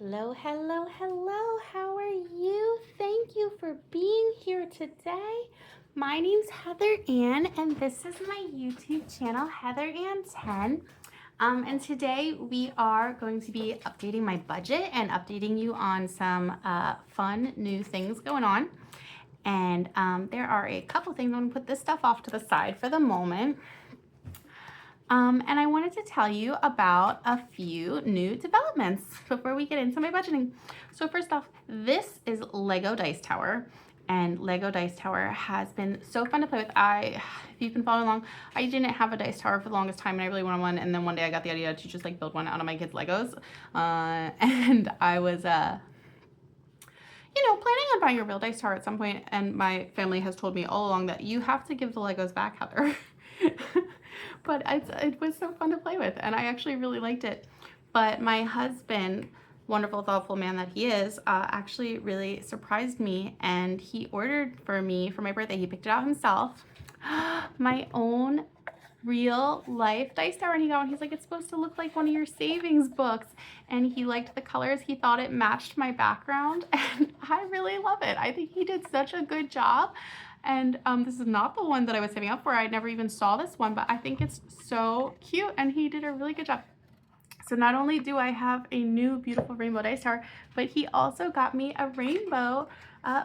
Hello, hello, hello. How are you? Thank you for being here today. My name's Heather Ann, and this is my YouTube channel, Heather Ann 10. And today we are going to be updating my budget and updating you on some fun new things going on. And there are a couple things. I'm going to put this stuff off to the side for the moment. And I wanted to tell you about a few new developments before we get into my budgeting. So first off, this is Lego Dice Tower. And Lego Dice Tower has been so fun to play with. If you've been following along, I didn't have a dice tower for the longest time and I really wanted one. And then one day I got the idea to just like build one out of my kids' Legos. And I was, planning on buying a real dice tower at some point. And my family has told me all along that you have to give the Legos back, Heather. But it was so fun to play with and I actually really liked it. But my husband, wonderful, thoughtful man that he is, actually really surprised me and he ordered for me for my birthday. He picked it out himself, my own real life dice tower, and he got one. He's like, it's supposed to look like one of your savings books, and he liked the colors. He thought it matched my background and I really love it. I think he did such a good job. And this is not the one that I was saving up for. I never even saw this one, but I think it's so cute and he did a really good job. So not only do I have a new beautiful rainbow dice tower, but he also got me a rainbow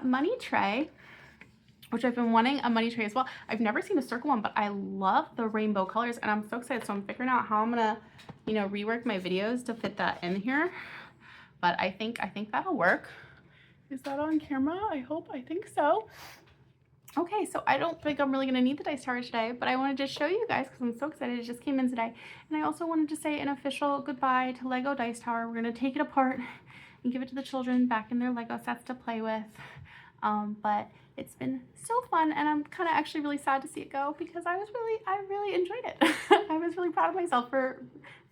money tray, which I've been wanting a money tray as well. I've never seen a circle one, but I love the rainbow colors and I'm so excited. So I'm figuring out how I'm gonna, rework my videos to fit that in here. But I think that'll work. Is that on camera? I think so. Okay, so I don't think I'm really going to need the dice tower today, but I wanted to show you guys because I'm so excited. It just came in today. And I also wanted to say an official goodbye to Lego Dice Tower. We're going to take it apart and give it to the children back in their Lego sets to play with. But it's been so fun and I'm kind of actually really sad to see it go because I really enjoyed it. I was really proud of myself for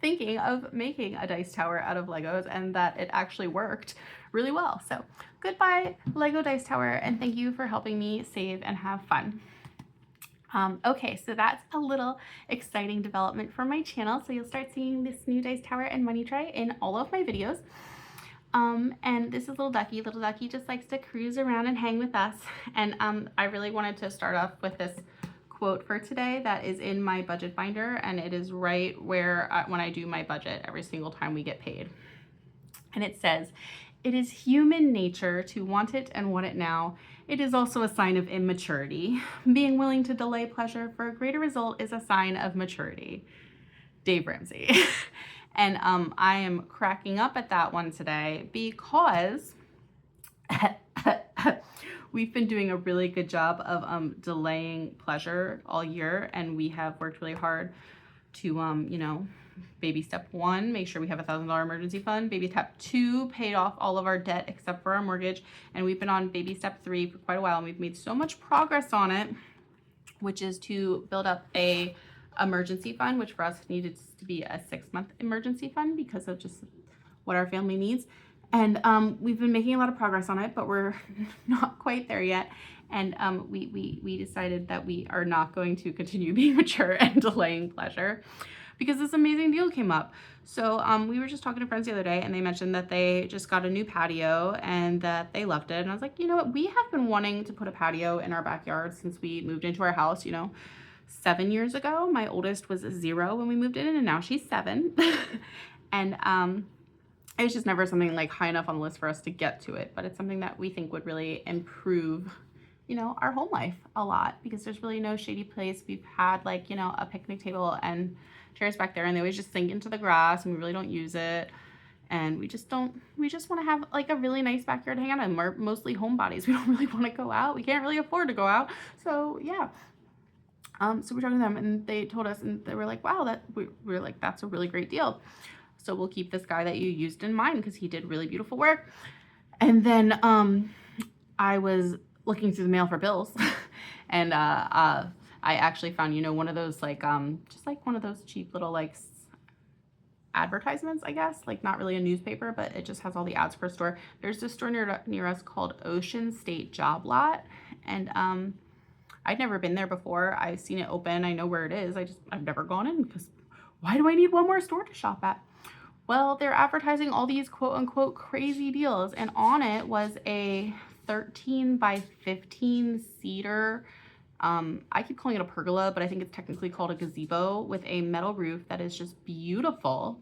thinking of making a dice tower out of Legos and that it actually worked really well. So goodbye Lego Dice Tower and thank you for helping me save and have fun. Okay, so that's a little exciting development for my channel. So you'll start seeing this new dice tower and money tray in all of my videos. And this is Little Ducky. Little Ducky just likes to cruise around and hang with us. And I really wanted to start off with this quote for today that is in my budget binder, and it is right where when I do my budget every single time we get paid. And it says, "It is human nature to want it and want it now. It is also a sign of immaturity. Being willing to delay pleasure for a greater result is a sign of maturity." Dave Ramsey. And I am cracking up at that one today because we've been doing a really good job of delaying pleasure all year, and we have worked really hard to, baby step 1, make sure we have a $1,000 emergency fund. Baby step 2, paid off all of our debt except for our mortgage. And we've been on baby step 3 for quite a while, and we've made so much progress on it, which is to build up a emergency fund, which for us needed to be a 6-month emergency fund because of just what our family needs. And we've been making a lot of progress on it, but we're not quite there yet. And we decided that we are not going to continue being mature and delaying pleasure because this amazing deal came up. So we were just talking to friends the other day and they mentioned that they just got a new patio and that they loved it. And I was like, you know what? We have been wanting to put a patio in our backyard since we moved into our house, 7 years ago. My oldest was 0 when we moved in and now she's 7. And it was just never something like high enough on the list for us to get to it, but it's something that we think would really improve our home life a lot because there's really no shady place. We've had like, a picnic table and chairs back there and they always just sink into the grass and we really don't use it. And we just want to have like a really nice backyard to hang out in. We're mostly homebodies. We don't really want to go out. We can't really afford to go out. So yeah. So we're talking to them and they told us and they were like, wow, we're like, that's a really great deal. So we'll keep this guy that you used in mind because he did really beautiful work. And then I was looking through the mail for bills and I actually found, one of those like, just like one of those cheap little like advertisements, I guess, like not really a newspaper, but it just has all the ads for a store. There's this store near us called Ocean State Job Lot. And I'd never been there before. I've seen it open. I know where it is. I've never gone in because why do I need one more store to shop at? Well, they're advertising all these quote unquote crazy deals, and on it was a 13 by 15 cedar. I keep calling it a pergola, but I think it's technically called a gazebo with a metal roof that is just beautiful.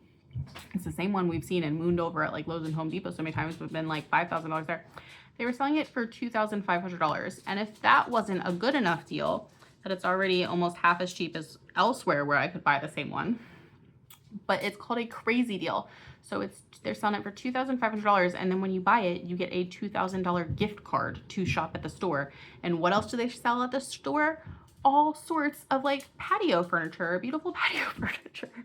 It's the same one we've seen and mooned over at like Lowe's and Home Depot so many times. We've been like $5,000 there. They were selling it for $2,500. And if that wasn't a good enough deal, that it's already almost half as cheap as elsewhere where I could buy the same one. But it's called a crazy deal. So they're selling it for $2,500, and then when you buy it, you get a $2,000 gift card to shop at the store. And what else do they sell at the store? All sorts of like patio furniture, beautiful patio furniture,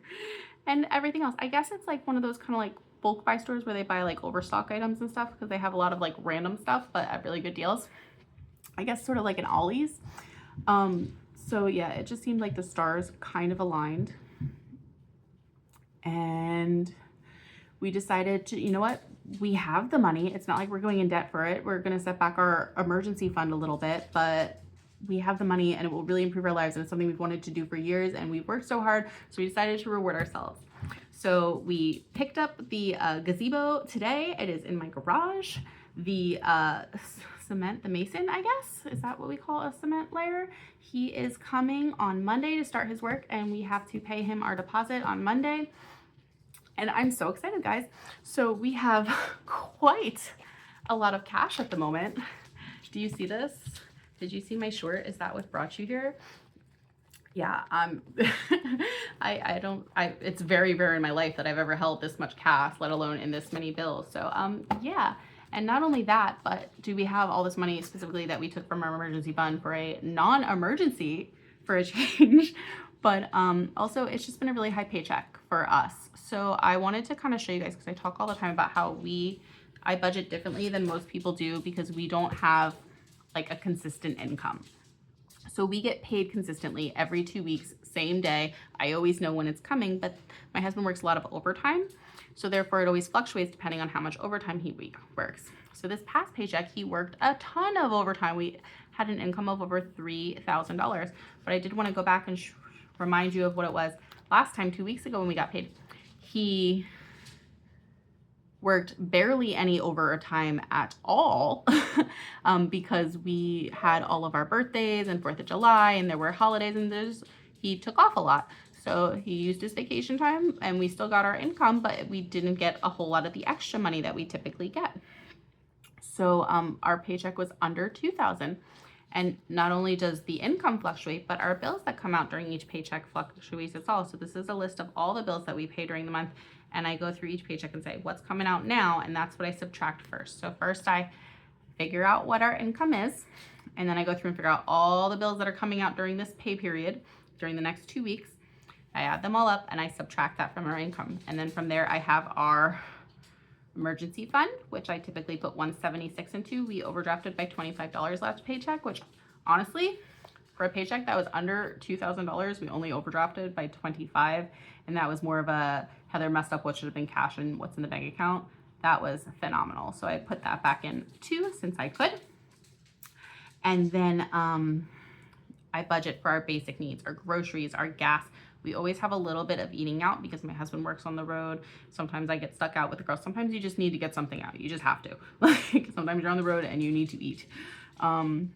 and everything else. I guess it's like one of those kind of like bulk buy stores where they buy like overstock items and stuff because they have a lot of like random stuff, but at really good deals. I guess sort of like an Ollie's. So yeah, it just seemed like the stars kind of aligned. And we decided to, you know what, we have the money. It's not like we're going in debt for it. We're going to set back our emergency fund a little bit, but we have the money and it will really improve our lives. And it's something we've wanted to do for years and we've worked so hard. So we decided to reward ourselves. So we picked up the gazebo today. It is in my garage. The cement, the mason, I guess, is that what we call a cement layer? He is coming on Monday to start his work and we have to pay him our deposit on Monday. And I'm so excited, guys. So we have quite a lot of cash at the moment. Do you see this? Did you see my short? Is that what brought you here? Yeah, it's very rare in my life that I've ever held this much cash, let alone in this many bills. So yeah. And not only that, but do we have all this money specifically that we took from our emergency fund for a non-emergency for a change, but also it's just been a really high paycheck for us. So I wanted to kind of show you guys, because I talk all the time about how I budget differently than most people do because we don't have like a consistent income. So we get paid consistently every 2 weeks, same day. I always know when it's coming, but my husband works a lot of overtime. So therefore it always fluctuates depending on how much overtime he works. So this past paycheck, he worked a ton of overtime. We had an income of over $3,000, but I did want to go back and remind you of what it was last time, 2 weeks ago when we got paid. He worked barely any overtime at all because we had all of our birthdays and 4th of July and there were holidays and he took off a lot. So he used his vacation time and we still got our income, but we didn't get a whole lot of the extra money that we typically get. So our paycheck was under $2,000. And not only does the income fluctuate, but our bills that come out during each paycheck fluctuates as well. So this is a list of all the bills that we pay during the month. And I go through each paycheck and say, what's coming out now? And that's what I subtract first. So first I figure out what our income is. And then I go through and figure out all the bills that are coming out during this pay period, during the next 2 weeks. I add them all up and I subtract that from our income. And then from there I have our emergency fund, which I typically put $176 into. We overdrafted by $25 last paycheck, which honestly, for a paycheck that was under $2,000, we only overdrafted by $25. And that was more of a Heather messed up what should have been cash and what's in the bank account. That was phenomenal. So I put that back in too, since I could. And then I budget for our basic needs, our groceries, our gas. We always have a little bit of eating out because my husband works on the road. Sometimes I get stuck out with the girls. Sometimes you just need to get something out. You just have to. Like sometimes you're on the road and you need to eat. I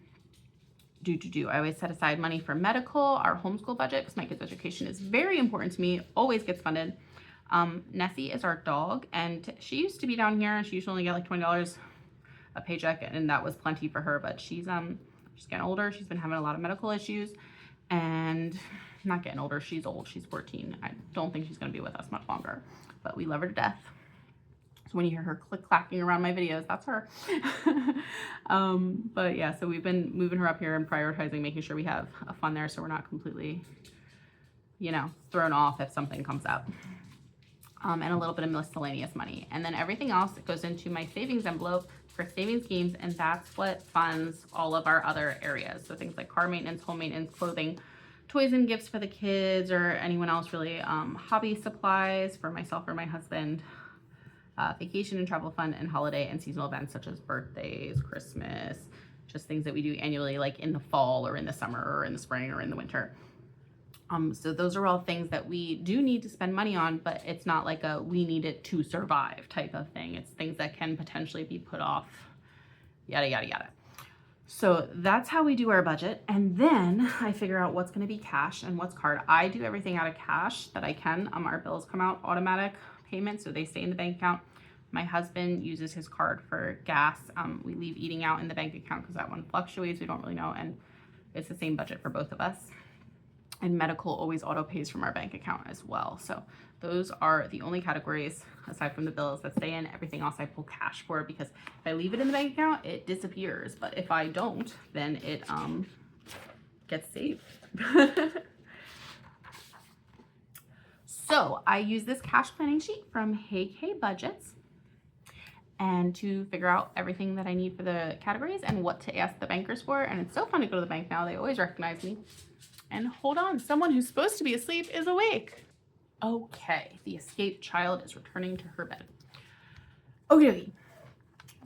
always set aside money for medical, our homeschool budget, because my kids' education is very important to me, always gets funded. Nessie is our dog, and she used to be down here, and she used to only get like $20 a paycheck, and that was plenty for her, but she's getting older. She's been having a lot of medical issues, and not getting older, she's old, she's 14. I don't think she's gonna be with us much longer, but we love her to death. So when you hear her click-clacking around my videos, that's her. But yeah, so we've been moving her up here and prioritizing making sure we have a fund there so we're not completely, thrown off if something comes up. And a little bit of miscellaneous money. And then everything else goes into my savings envelope for savings schemes, and that's what funds all of our other areas. So things like car maintenance, home maintenance, clothing, toys and gifts for the kids or anyone else really, hobby supplies for myself or my husband, vacation and travel fund, and holiday and seasonal events such as birthdays, Christmas, just things that we do annually like in the fall or in the summer or in the spring or in the winter. So those are all things that we do need to spend money on, but it's not like a we need it to survive type of thing. It's things that can potentially be put off, yada, yada, yada. So that's how we do our budget. And then I figure out what's going to be cash and what's card. I do everything out of cash that I can. Our bills come out automatic payment, so they stay in the bank account. My husband uses his card for gas. We leave eating out in the bank account because that one fluctuates. We don't really know. And it's the same budget for both of us. And medical always auto pays from our bank account as well. So those are the only categories aside from the bills that stay in. Everything else I pull cash for, because if I leave it in the bank account, it disappears. But if I don't, then it gets saved. So I use this cash planning sheet from Hey K Budgets and to figure out everything that I need for the categories and what to ask the bankers for. And it's so fun to go to the bank now. They always recognize me. And hold on, someone who's supposed to be asleep is awake. Okay, the escaped child is returning to her bed. Okay,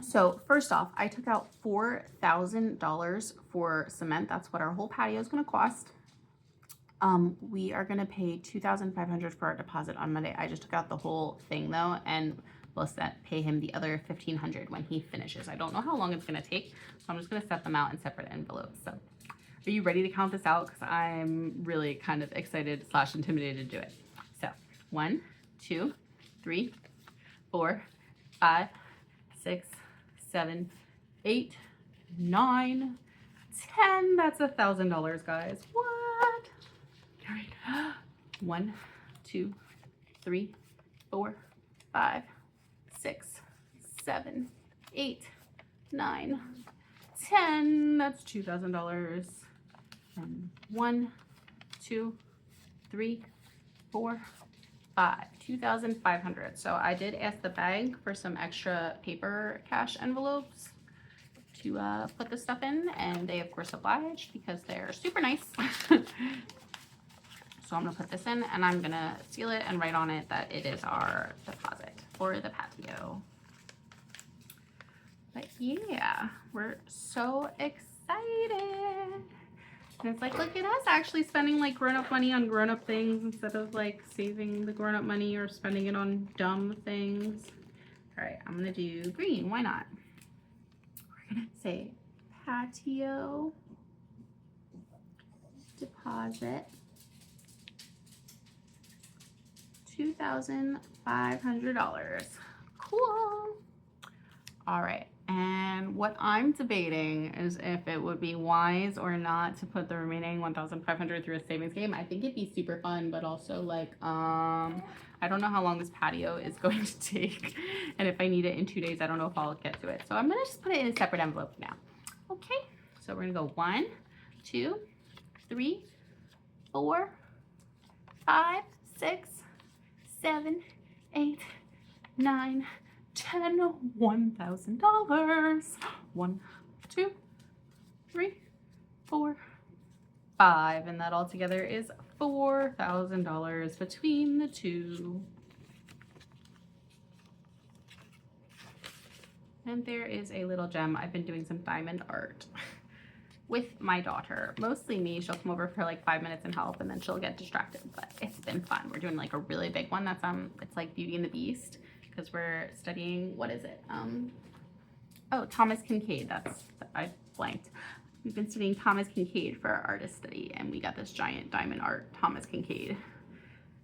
so first off, I took out $4,000 for cement. That's what our whole patio is gonna cost. We are gonna pay $2,500 for our deposit on Monday. I just took out the whole thing though, and we'll pay him the other $1,500 when he finishes. I don't know how long it's gonna take, so I'm just gonna set them out in separate envelopes. So are you ready to count this out? Because I'm really kind of excited / intimidated to do it. So 1, 2, 3, 4, 5, 6, 7, 8, 9, 10. That's $1,000, guys. What? All right. 1, 2, 3, 4, 5, 6, 7, 8, 9, 10. That's $2,000. And 1, 2, 3, 4, 5. $2,500. So I did ask the bank for some extra paper cash envelopes to put the stuff in, and they of course obliged because they're super nice. So I'm gonna put this in and I'm gonna seal it and write on it that it is our deposit for the patio. But yeah, we're so excited. And it's like, look at us actually spending like grown-up money on grown-up things instead of like saving the grown-up money or spending it on dumb things. All right, I'm gonna do green, why not? We're gonna say patio deposit $2,500. Cool. All right. And what I'm debating is if it would be wise or not to put the remaining $1,500 through a savings game. I think it'd be super fun, but also like, I don't know how long this patio is going to take. And if I need it in 2 days, I don't know if I'll get to it. So I'm gonna just put it in a separate envelope now. Okay, so we're gonna go 1, 2, 3, 4, 5, 6, 7, 8, 9, 10, $1,000. 1, 2, 3, 4, 5, and that all together is $4,000 between the two. And there is a little gem. I've been doing some diamond art with my daughter, mostly me. She'll come over for like 5 minutes and help, and then she'll get distracted, but it's been fun. We're doing like a really big one that's it's like Beauty and the Beast, because we're studying, what is it? Oh, Thomas Kinkade. I blanked. We've been studying Thomas Kinkade for our artist study, and we got this giant diamond art Thomas Kinkade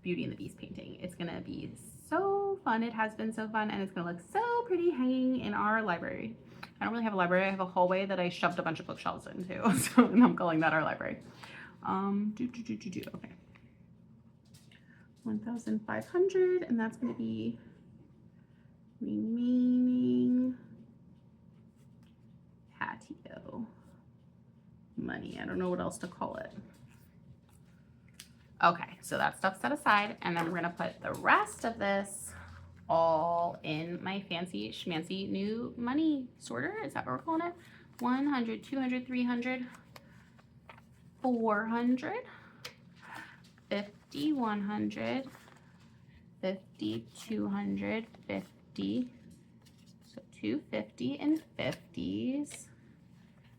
Beauty and the Beast painting. It's gonna be so fun. It has been so fun, and it's gonna look so pretty hanging in our library. I don't really have a library. I have a hallway that I shoved a bunch of bookshelves into, so and I'm calling that our library. Okay. 1,500, and that's gonna be remaining patio money. I don't know what else to call it. Okay, so that stuff's set aside, and then we're gonna put the rest of this all in my fancy schmancy new money sorter. Is that what we're calling it? 100, 200, 300, 400, 50, 100, 50, 200, 50, so 250 and 50s,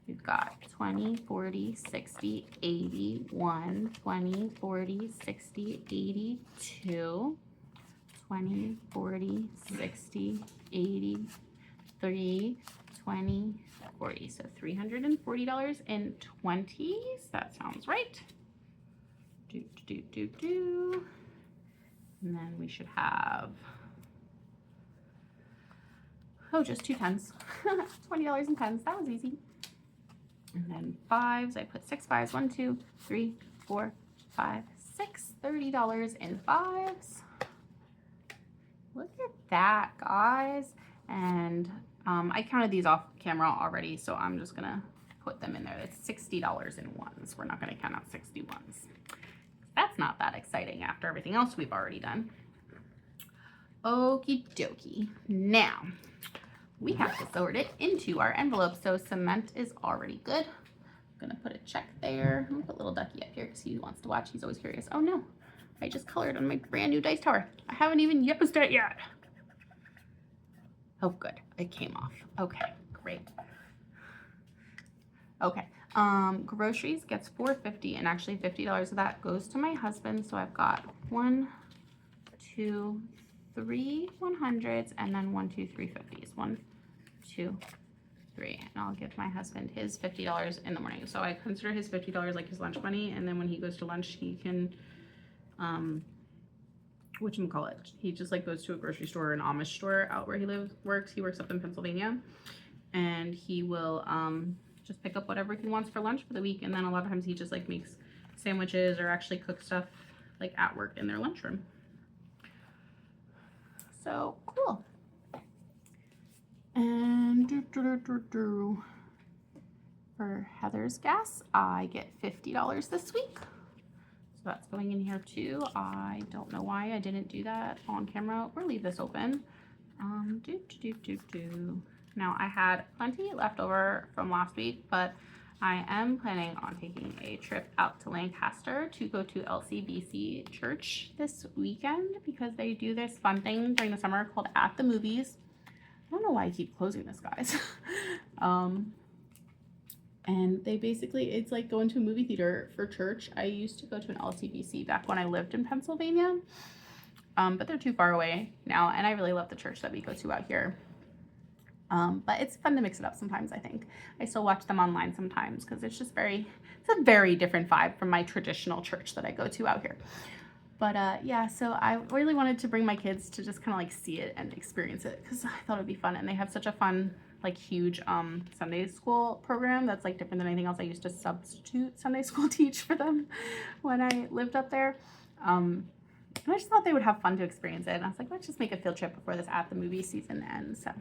We've got 20, 40, 60, 80, 1, 20, 40, 60, 82, 20, 40, 60, 80, 3, 20, 40. So $340.20. That sounds right. And then we should have, oh, just 2 tens. $20 in pens. That was easy. And then fives. I put 6 fives. 1, 2, 3, 4, 5, 6. $30 in fives. Look at that, guys. And I counted these off camera already, so I'm just gonna put them in there. That's $60 in ones. We're not gonna count out 60 ones. That's not that exciting after everything else we've already done. Okie dokie. Now, we have to sort it into our envelope. So cement is already good. I'm gonna put a check there. I'm gonna put little Ducky up here because he wants to watch. He's always curious. Oh no, I just colored on my brand new dice tower. I haven't even used it yet. Oh good, it came off. Okay, great. Okay, groceries gets $4.50, and actually $50 of that goes to my husband. So I've got 1, 2, 3 100s, and then 1, 2, 3 50s. 1, 2, 3, and I'll give my husband his $50 in the morning. So I consider his $50 like his lunch money, and then when he goes to lunch, he can, whatchamacallit, he just like goes to a grocery store or an Amish store out where he works. He works up in Pennsylvania, and he will just pick up whatever he wants for lunch for the week, and then a lot of times he just like makes sandwiches or actually cooks stuff like at work in their lunchroom. So cool. And for Heather's gas, I get $50 this week. So that's going in here too. I don't know why I didn't do that on camera or leave this open. Now I had plenty left over from last week, but I am planning on taking a trip out to Lancaster to go to LCBC Church this weekend because they do this fun thing during the summer called At the Movies. I don't know why I keep closing this, guys. And they basically, it's like going to a movie theater for church. I used to go to an LCBC back when I lived in Pennsylvania, but they're too far away now, and I really love the church that we go to out here. But it's fun to mix it up sometimes, I think. I still watch them online sometimes because it's just it's a very different vibe from my traditional church that I go to out here. But yeah, so I really wanted to bring my kids to just kind of like see it and experience it because I thought it'd be fun. And they have such a fun, like huge Sunday school program that's like different than anything else. I used to substitute Sunday school teach for them when I lived up there. And I just thought they would have fun to experience it. And I was like, let's just make a field trip before this At the Movie season ends. So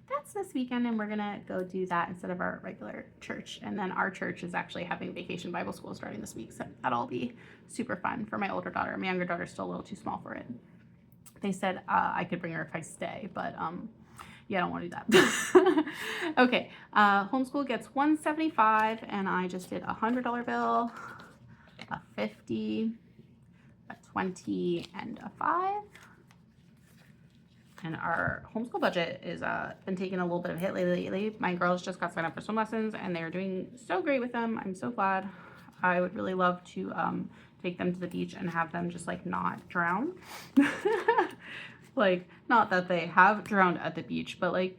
that's this weekend, and we're gonna go do that instead of our regular church. And then our church is actually having Vacation Bible School starting this week, so that'll be super fun for my older daughter. My younger daughter's still a little too small for it. They said I could bring her if I stay, but yeah, I don't want to do that. Okay, homeschool gets $175, and I just did a $100 bill, a 50, a 20, and a 5. And our homeschool budget is been taking a little bit of a hit lately. My girls just got signed up for swim lessons, and they're doing so great with them. I'm so glad. I would really love to take them to the beach and have them just like not drown. Like, not that they have drowned at the beach, but like,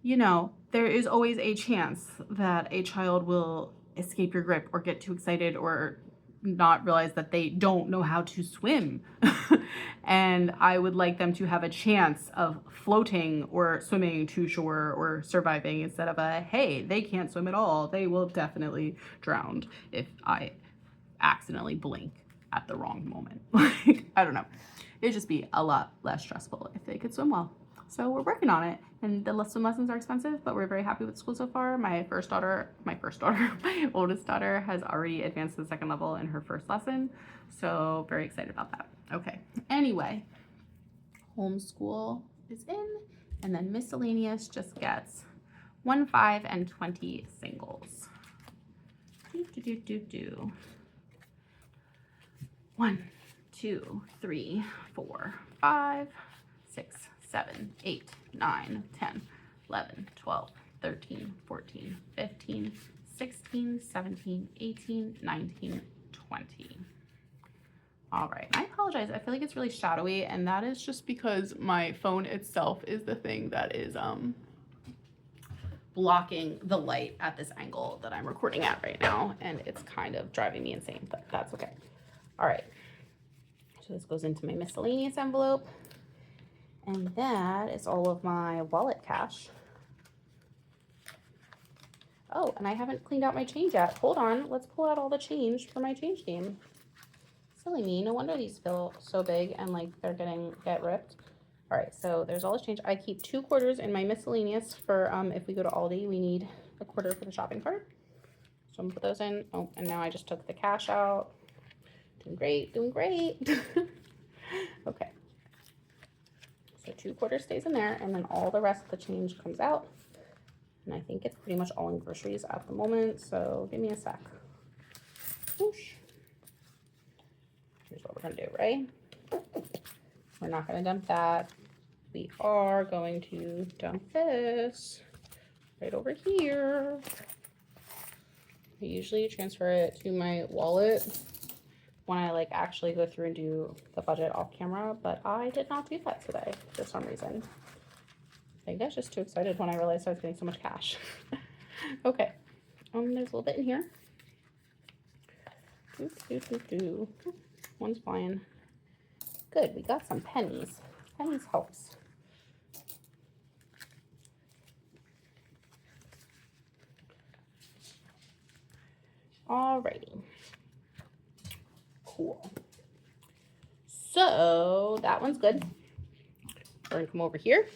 you know, there is always a chance that a child will escape your grip or get too excited or not realize that they don't know how to swim. And I would like them to have a chance of floating or swimming to shore or surviving instead of a, hey, they can't swim at all. They will definitely drown if I accidentally blink at the wrong moment. Like, I don't know. It'd just be a lot less stressful if they could swim well. So we're working on it, and the swim lessons are expensive, but we're very happy with school so far. My oldest daughter has already advanced to the 2nd level in her first lesson, so very excited about that. Okay, anyway, homeschool is in, and then miscellaneous just gets 1, 5, and 20 singles. 1, 2, 3, 4, 5, 6, 7, 8, 9, 10, 11, 12, 13, 14, 15, 16, 17, 18, 19, 20. All right, I apologize. I feel like it's really shadowy, and that is just because my phone itself is the thing that is blocking the light at this angle that I'm recording at right now, and it's kind of driving me insane, but that's okay. All right, so this goes into my miscellaneous envelope, and that is all of my wallet cash. Oh, and I haven't cleaned out my change yet. Hold on, let's pull out all the change for my change game. Silly me, no wonder these feel so big and like they're get ripped. All right, so there's all this change. I keep 2 quarters in my miscellaneous for if we go to Aldi, we need a quarter for the shopping cart. So I'm gonna put those in. Oh, and now I just took the cash out. Doing great, doing great. Okay. So 2 quarters stays in there, and then all the rest of the change comes out. And I think it's pretty much all in groceries at the moment, so give me a sec. Whoosh. Here's what we're gonna do, right? We're not gonna dump that. We are going to dump this right over here. I usually transfer it to my wallet when I like actually go through and do the budget off camera, but I did not do that today for some reason. I think I was just too excited when I realized I was getting so much cash. Okay, there's a little bit in here. One's flying. Good, we got some pennies. Pennies helps. Alrighty. Cool. So that one's good. We're gonna come over here.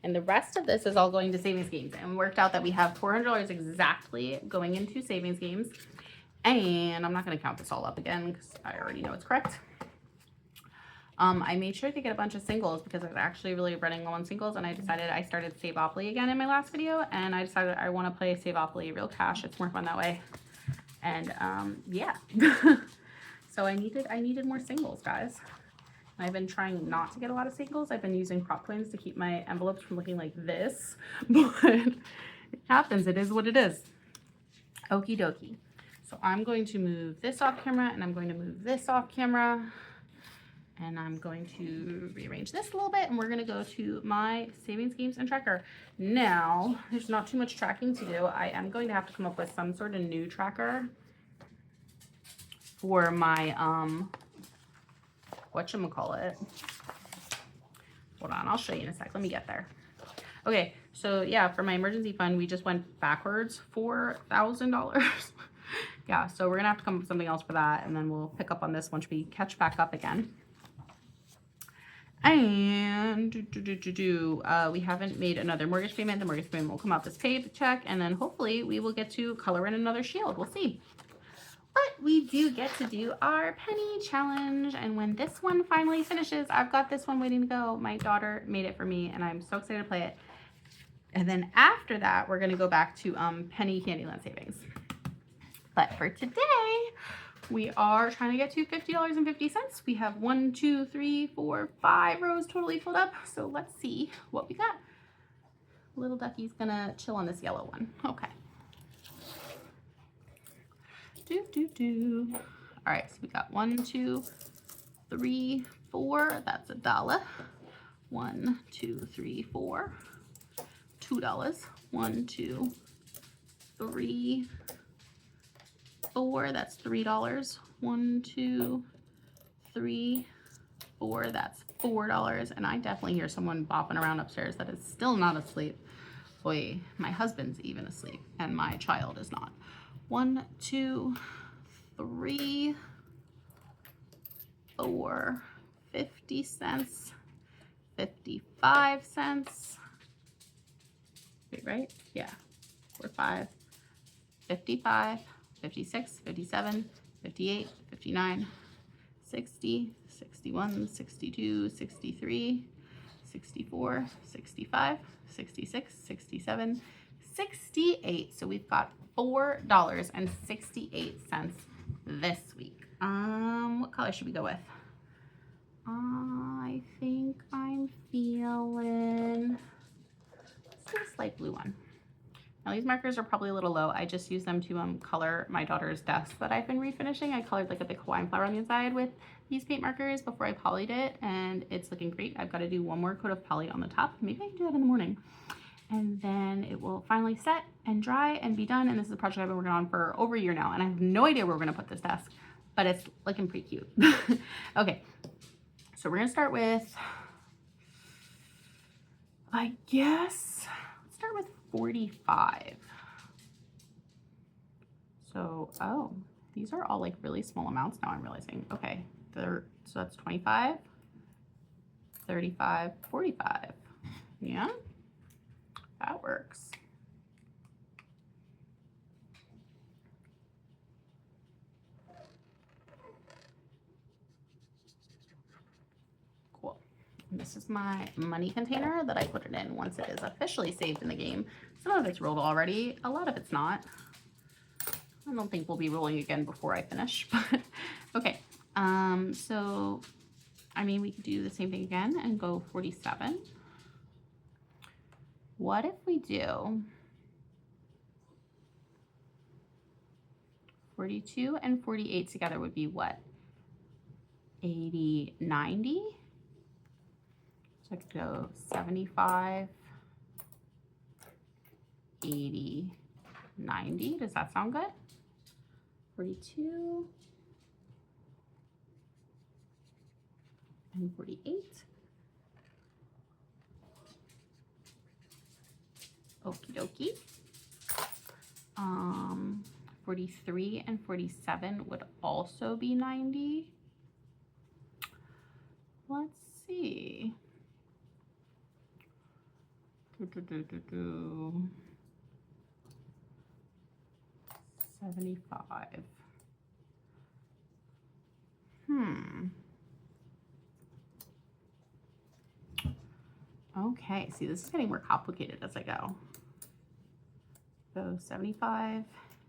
And the rest of this is all going to savings games. And we worked out that we have $400 exactly going into savings games. And I'm not going to count this all up again because I already know it's correct. I made sure to get a bunch of singles because I was actually really running low on singles. And I decided I started Savopoly again in my last video. And I decided I want to play Savopoly real cash. It's more fun that way. And yeah. So I needed more singles, guys. I've been trying not to get a lot of singles. I've been using prop coins to keep my envelopes from looking like this, but it happens. It is what it is. Okie dokie. So I'm going to move this off camera, and I'm going to move this off camera, and I'm going to rearrange this a little bit, and we're going to go to my savings games and tracker. Now, there's not too much tracking to do. I am going to have to come up with some sort of new tracker for my whatchamacallit. Hold on, I'll show you in a sec. Let me get there. Okay, so yeah, for my emergency fund, we just went backwards $4,000. Yeah, so we're gonna have to come up with something else for that, and then we'll pick up on this once we catch back up again. And we haven't made another mortgage payment. The mortgage payment will come out this paycheck, and then hopefully we will get to color in another shield. We'll see. But we do get to do our penny challenge, and when this one finally finishes, I've got this one waiting to go. My daughter made it for me, and I'm so excited to play it. And then after that, we're gonna go back to penny Candyland savings. But for today, we are trying to get to $50.50. We have 1, 2, 3, 4, 5 rows totally filled up. So let's see what we got. Little ducky's gonna chill on this yellow one. Okay. All right, so we got 1, 2, 3, 4. That's $1. 1, 2, 3, 4. $2. 1, 2, 3, 4. That's $3. 1, 2, 3, 4. That's $4. And I definitely hear someone bopping around upstairs that is still not asleep. Boy, my husband's even asleep, and my child is not. 1, 2, 3, 4, 50 cents, 55 cents. Wait, right? Yeah. 4, 5, 55, 56, 57, 58, 59, 60, 61, 62, 63, 64, 65, 66, 67, 68. So we've got $4.68 this week. What color should we go with? I think I'm feeling, let's do this light blue one. Now these markers are probably a little low. I just use them to color my daughter's desk that I've been refinishing. I colored like a big Hawaiian flower on the inside with these paint markers before I polyed it, and it's looking great. I've got to do one more coat of poly on the top. Maybe I can do that in the morning. And then it will finally set and dry and be done. And this is a project I've been working on for over a year now, and I have no idea where we're gonna put this desk, but it's looking pretty cute. Okay, so we're gonna start with, I guess, let's start with 45. So, oh, these are all like really small amounts now I'm realizing. Okay, so that's 25, 35, 45. Yeah, that works. Cool. And this is my money container that I put it in once it is officially saved in the game. Some of it's rolled already, a lot of it's not. I don't think we'll be rolling again before I finish, but okay. So, I mean, we could do the same thing again and go 47. What if we do 42 and 48 together would be what? 80, 90? So I could go 75, 80, 90. Does that sound good? 42 and 48. Okie dokie. 43 and 47 would also be 90. Let's see. 75. Okay, see, this is getting more complicated as I go. So 75,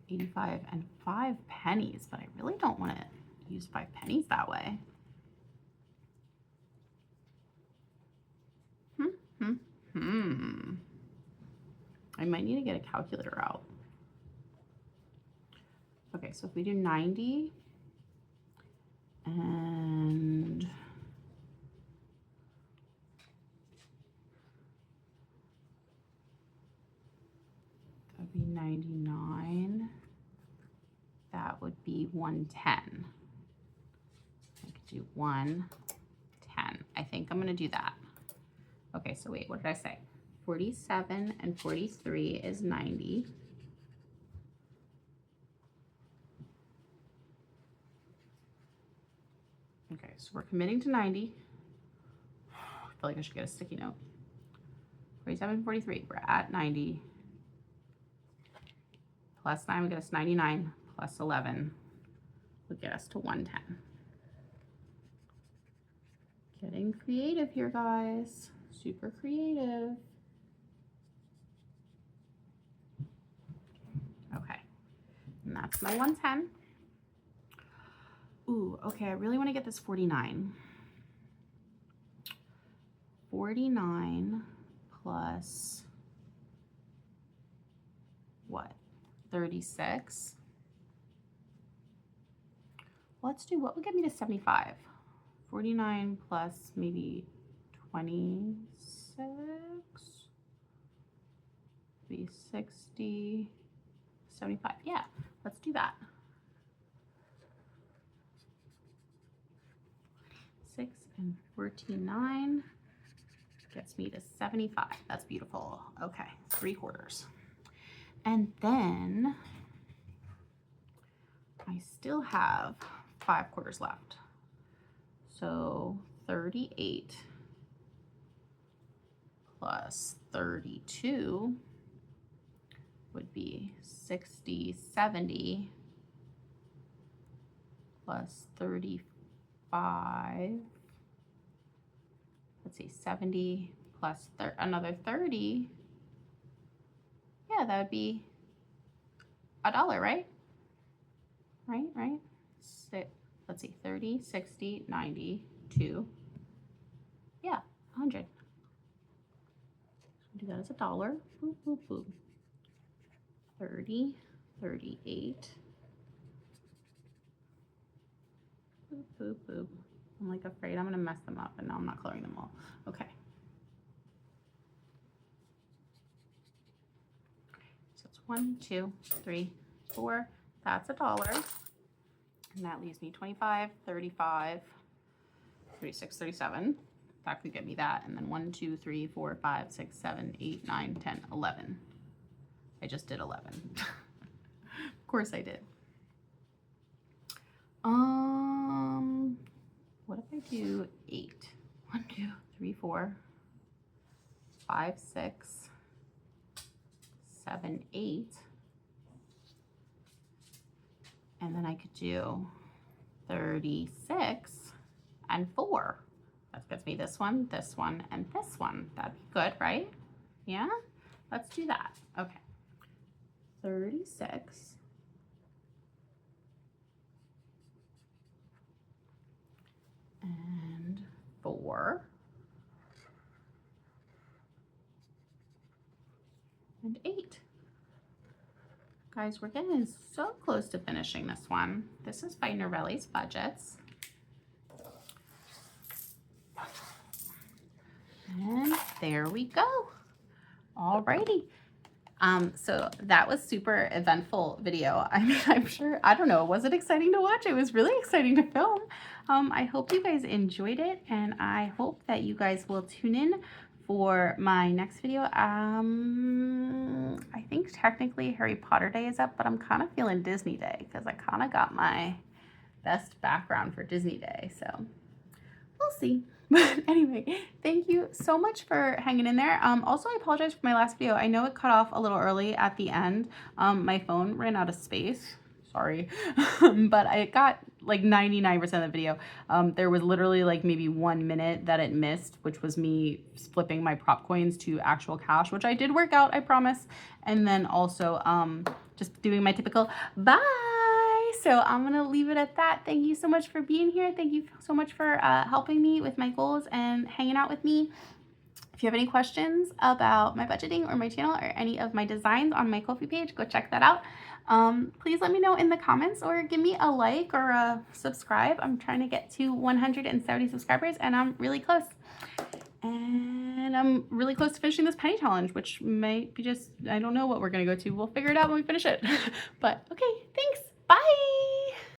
85, and 5 pennies, but I really don't want to use 5 pennies that way. I might need to get a calculator out. Okay, so if we do 90 and that'd be 99, that would be 110. I could do 110. I think I'm gonna do that. Okay, so wait, what did I say? 47 and 43 is 90. Okay, so we're committing to 90. I feel like I should get a sticky note. 47, 43, we're at 90. Plus 9 would get us 99, plus 11 would get us to 110. Getting creative here, guys. Super creative. Okay, and that's my 110. Ooh, okay, I really want to get this 49. 49 plus what? 36. Let's do, what would get me to 75? 49 plus maybe 26, be 60, 75. Yeah, let's do that. 6 and 49 gets me to 75. That's beautiful. Okay, 3/4. And then I still have 5/4 left. So 38 plus 32 would be 60, 70 plus 35. Let's see, 70 plus another 30. Yeah, that would be $1, right? Right? Let's see, 30, 60, 90, 2. Yeah, 100. So do that as $1. Boop, boop, boop. 30, 38. Boop, boop, boop. I'm like afraid I'm gonna mess them up, and now I'm not coloring them all. Okay. So it's 1, 2, 3, 4. That's $1. And that leaves me 25, 35, 36, 37. That could get me that. And then 1, 2, 3, 4, 5, 6, 7, 8, 9, 10, 11. I just did 11. Of course I did. What if I do 8? 1, 2, 3, 4, 5, 6, 7, 8. And then I could do 36 and 4. That gets me this one, and this one. That'd be good, right? Yeah? Let's do that. Okay. 36 and 4 and 8. Guys, we're getting so close to finishing this one. This is by Norelli's Budgets. And there we go. Alrighty. So that was super eventful video. I mean, I'm sure, I don't know, was it exciting to watch? It was really exciting to film. I hope you guys enjoyed it, and I hope that you guys will tune in for my next video. I think technically Harry Potter Day is up, but I'm kind of feeling Disney Day because I kind of got my best background for Disney Day, so we'll see. But anyway, thank you so much for hanging in there. Also, I apologize for my last video. I know it cut off a little early at the end. My phone ran out of space. Sorry. But I got like 99% of the video. There was literally like maybe 1 minute that it missed, which was me flipping my prop coins to actual cash, which I did work out, I promise. And then also just doing my typical bye. So I'm going to leave it at that. Thank you so much for being here. Thank you so much for helping me with my goals and hanging out with me. If you have any questions about my budgeting or my channel or any of my designs on my Ko-fi page, go check that out. Please let me know in the comments or give me a like or a subscribe. I'm trying to get to 170 subscribers and I'm really close. And I'm really close to finishing this penny challenge, which might be just, I don't know what we're going to go to. We'll figure it out when we finish it. But okay, thanks. Bye.